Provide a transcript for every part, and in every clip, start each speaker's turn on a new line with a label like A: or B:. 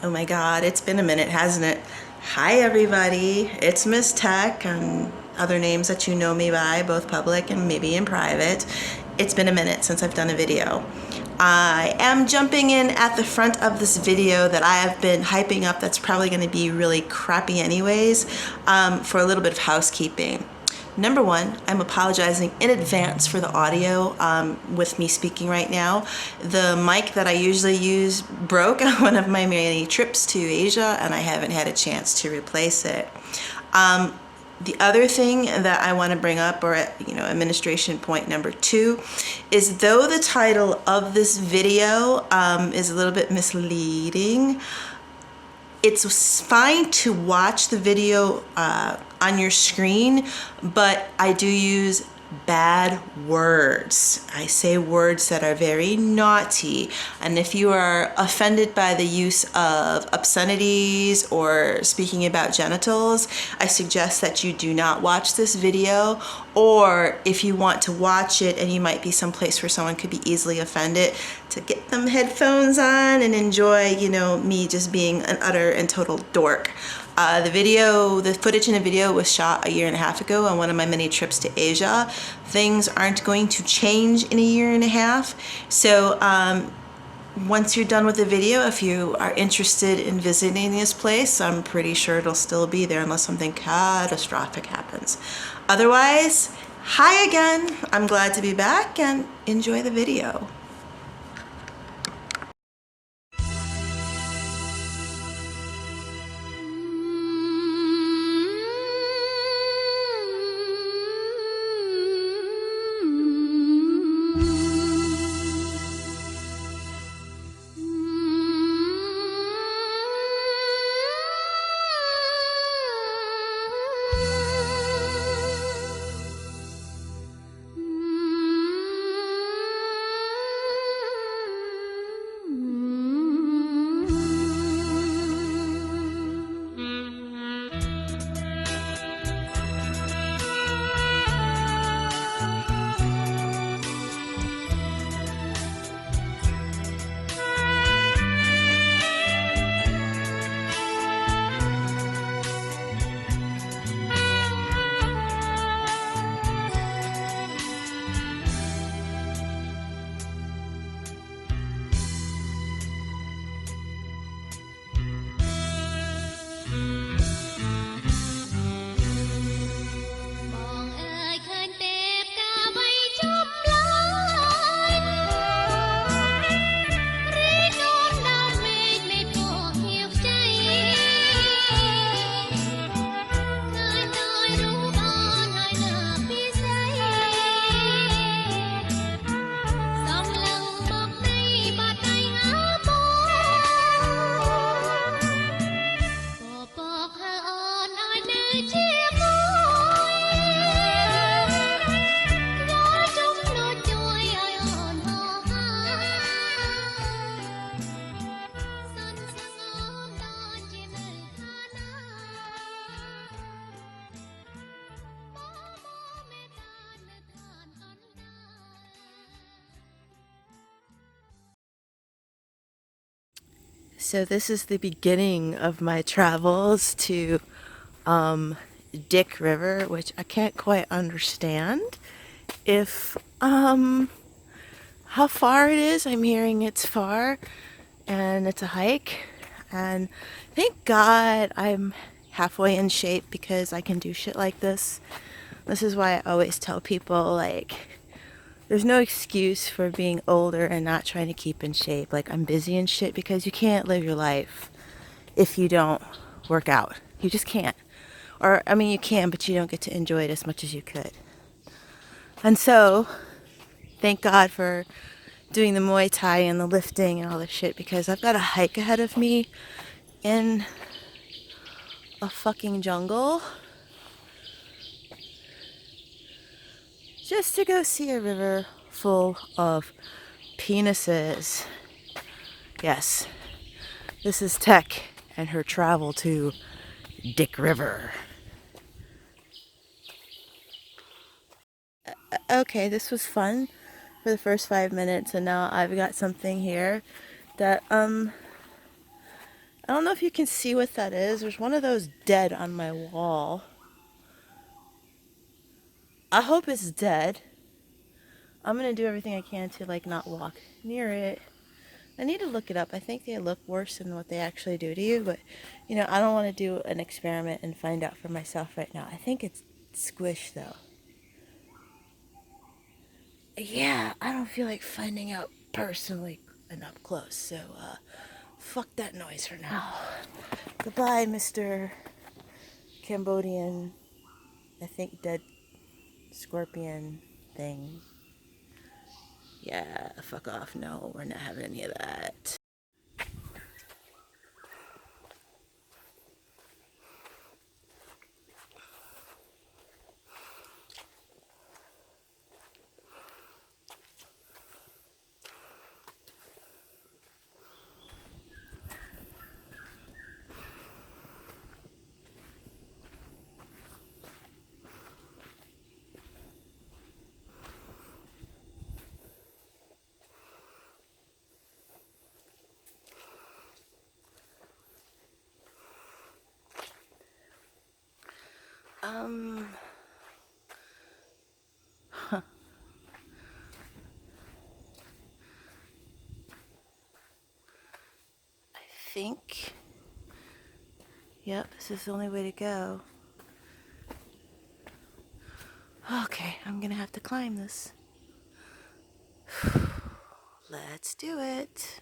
A: Oh my God, it's been a minute, hasn't it? Hi everybody, it's Miss Tech and other names that you know me by, both public and maybe in private. It's been a minute since I've done a video. I am jumping in at the front of this video that I have been hyping up that's probably going to be really crappy anyways, for a little bit of housekeeping. Number one, I'm apologizing in advance for the audio with me speaking right now. The mic that I usually use broke on one of my many trips to Asia, and I haven't had a chance to replace it. The other thing that I want to bring up, or administration point number two, is though the title of this video is a little bit misleading, it's fine to watch the video on your screen, but I do use bad words. I say words that are very naughty, and if you are offended by the use of obscenities or speaking about genitals, I suggest that you do not watch this video. Or if you want to watch it and you might be someplace where someone could be easily offended, to get them headphones on and enjoy, me just being an utter and total dork. The footage in the video was shot 1.5 years ago on one of my many trips to Asia. Things aren't going to change in 1.5 years. So once you're done with the video, if you are interested in visiting this place, I'm pretty sure it'll still be there unless something catastrophic happens. Otherwise, hi again. I'm glad to be back and enjoy the video. So this is the beginning of my travels to Dick River, which I can't quite understand if how far it is. I'm hearing it's far and it's a hike, and thank God I'm halfway in shape because I can do shit like this. This is why I always tell people, like, there's no excuse for being older and not trying to keep in shape. Like, I'm busy and shit because you can't live your life if you don't work out. You just can't. Or, I mean, you can, but you don't get to enjoy it as much as you could. And so, thank God for doing the Muay Thai and the lifting and all this shit, because I've got a hike ahead of me in a fucking jungle just to go see a river full of penises. Yes, this is Tech and her travel to Dick River. Okay, this was fun for the first 5 minutes, and now I've got something here that I don't know if you can see what that is. There's one of those dead on my wall. I hope it's dead. I'm gonna do everything I can to like not walk near it. I need to look it up. I think they look worse than what they actually do to you, but you know, I don't want to do an experiment and find out for myself right now. I think it's squished though. Yeah, I don't feel like finding out personally and up close, so fuck that noise for now. Goodbye, Mr. Cambodian, I think dead scorpion thing. Yeah, fuck off. No, we're not having any of that. Huh. I think, yep, this is the only way to go. Okay, I'm gonna have to climb this. Let's do it.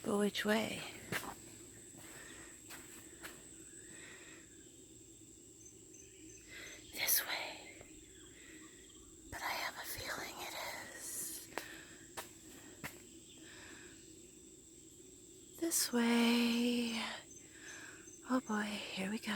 A: But which way? This way. But I have a feeling it is. This way. Oh boy, here we go.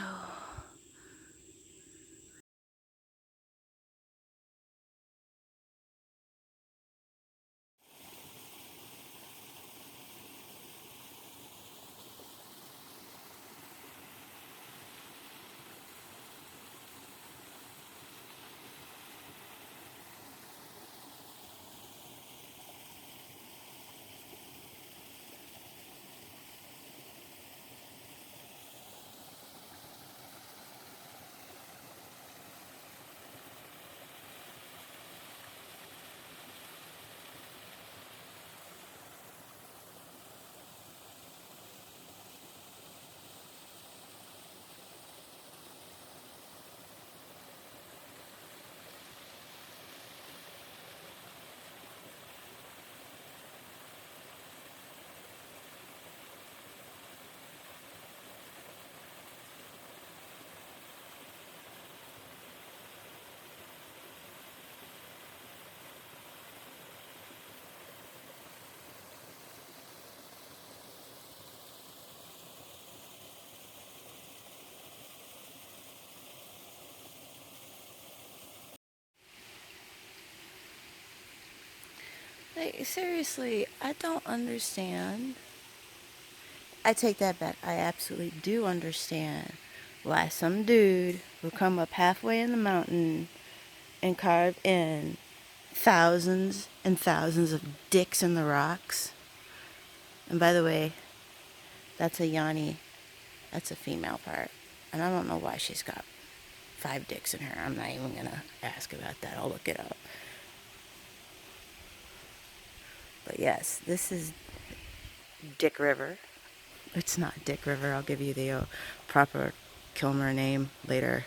A: Like, seriously, I don't understand. I take that back. I absolutely do understand why some dude would come up halfway in the mountain and carve in thousands and thousands of dicks in the rocks. And by the way, that's a Yanni. That's a female part. And I don't know why she's got 5 dicks in her. I'm not even going to ask about that. I'll look it up. But yes, this is Dick River. It's not Dick River. I'll give you the proper Kilmer name later.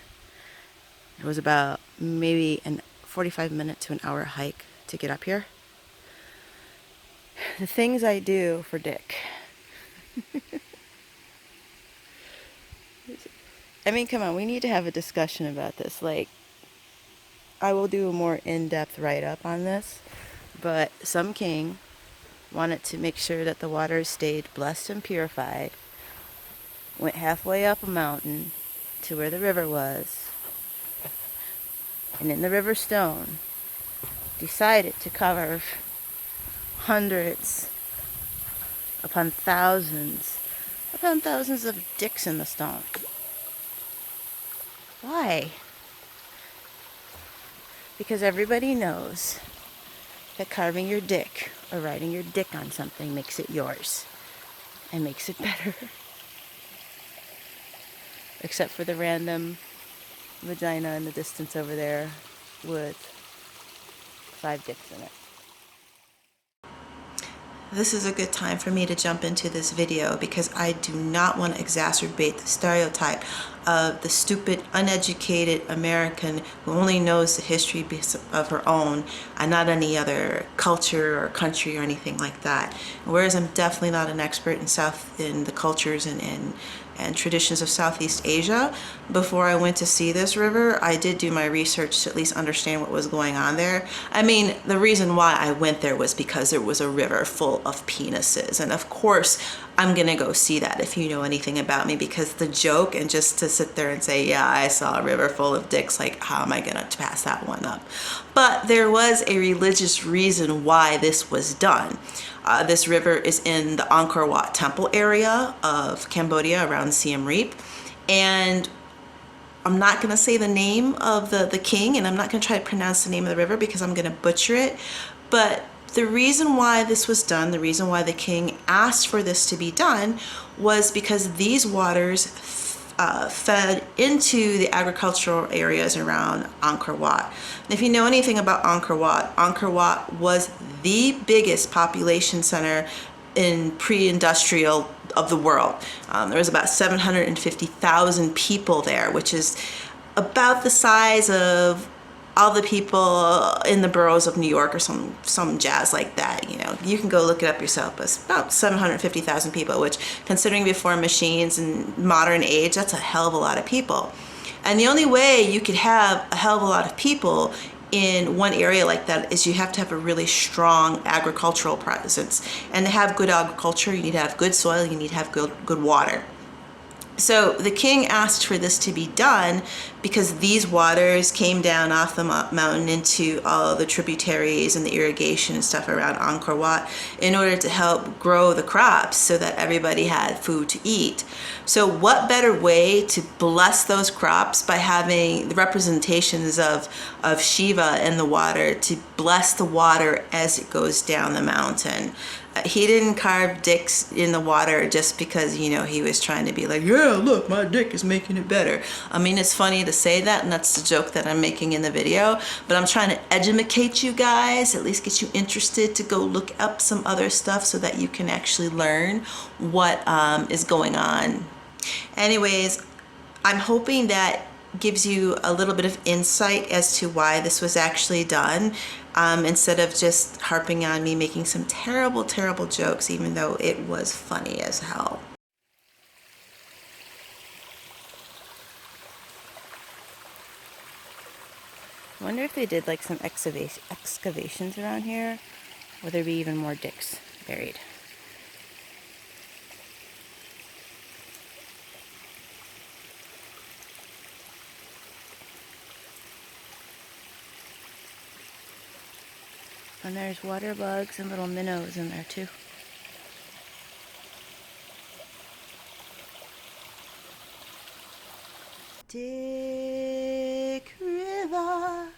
A: It was about maybe 45-minute to an hour hike to get up here. The things I do for Dick. I mean, come on, we need to have a discussion about this. Like, I will do a more in-depth write-up on this, but some king wanted to make sure that the water stayed blessed and purified, went halfway up a mountain to where the river was, and in the river stone decided to carve hundreds upon thousands of dicks in the stone. Why? Because everybody knows that carving your dick or writing your dick on something makes it yours and makes it better. Except for the random vagina in the distance over there with 5 dicks in it. This is a good time for me to jump into this video because I do not want to exacerbate the stereotype of the stupid, uneducated American who only knows the history of her own and not any other culture or country or anything like that. Whereas I'm definitely not an expert in the cultures and traditions of Southeast Asia. Before I went to see this river, I did do my research to at least understand what was going on there. I mean, the reason why I went there was because there was a river full of penises. And of course, I'm gonna go see that if you know anything about me, because the joke and just to sit there and say, yeah, I saw a river full of dicks, like, how am I gonna pass that one up? But there was a religious reason why this was done. This river is in the Angkor Wat temple area of Cambodia around Siem Reap. And I'm not going to say the name of the king, and I'm not going to try to pronounce the name of the river because I'm going to butcher it. But the reason why this was done, the reason why the king asked for this to be done, was because these waters fed into the agricultural areas around Angkor Wat. And if you know anything about Angkor Wat was the biggest population center in pre-industrial of the world. There was about 750,000 people there, which is about the size of all the people in the boroughs of New York or some jazz like that. You know, you can go look it up yourself. It's about 750,000 people, which, considering before machines and modern age, that's a hell of a lot of people. And the only way you could have a hell of a lot of people in one area like that is you have to have a really strong agricultural presence. And to have good agriculture, you need to have good soil, you need to have good water. So the king asked for this to be done because these waters came down off the mountain into all the tributaries and the irrigation and stuff around Angkor Wat in order to help grow the crops so that everybody had food to eat. So what better way to bless those crops by having the representations of Shiva in the water to bless the water as it goes down the mountain. He didn't carve dicks in the water just because, you know, he was trying to be like, yeah, look, my dick is making it better. I mean, it's funny to say that, and that's the joke that I'm making in the video, but I'm trying to educate you guys, at least get you interested to go look up some other stuff so that you can actually learn what is going on. Anyways, I'm hoping that gives you a little bit of insight as to why this was actually done, instead of just harping on me making some terrible jokes, even though it was funny as hell. I wonder if they did like some excavations around here, will there be even more dicks buried? And there's water bugs and little minnows in there too. Dick River,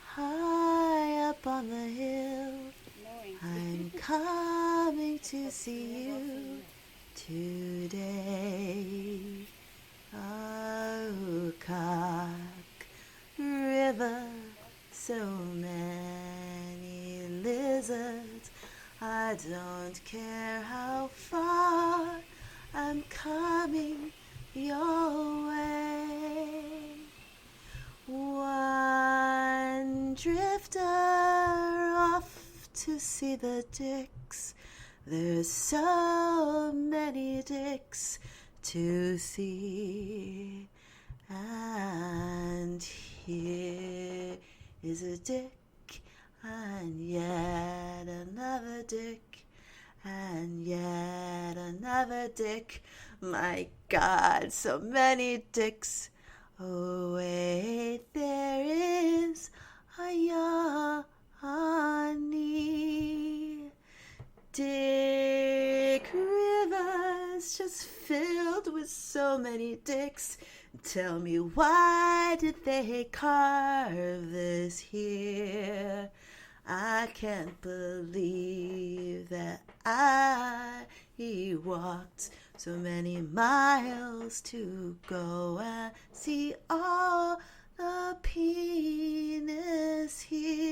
A: high up on the hill, I'm coming to see you today. Oh, cock river, so many lizards, I don't care how far, I'm coming your way. One drifter off to see the dicks. There's so many dicks to see. And here is a dick, and yet another dick, and yet another dick. My God, so many dicks. Oh wait, there is a Yanni. Dick rivers just filled with so many dicks. Tell me, why did they carve this here? I can't believe that I walked so many miles to go and see all the penis here.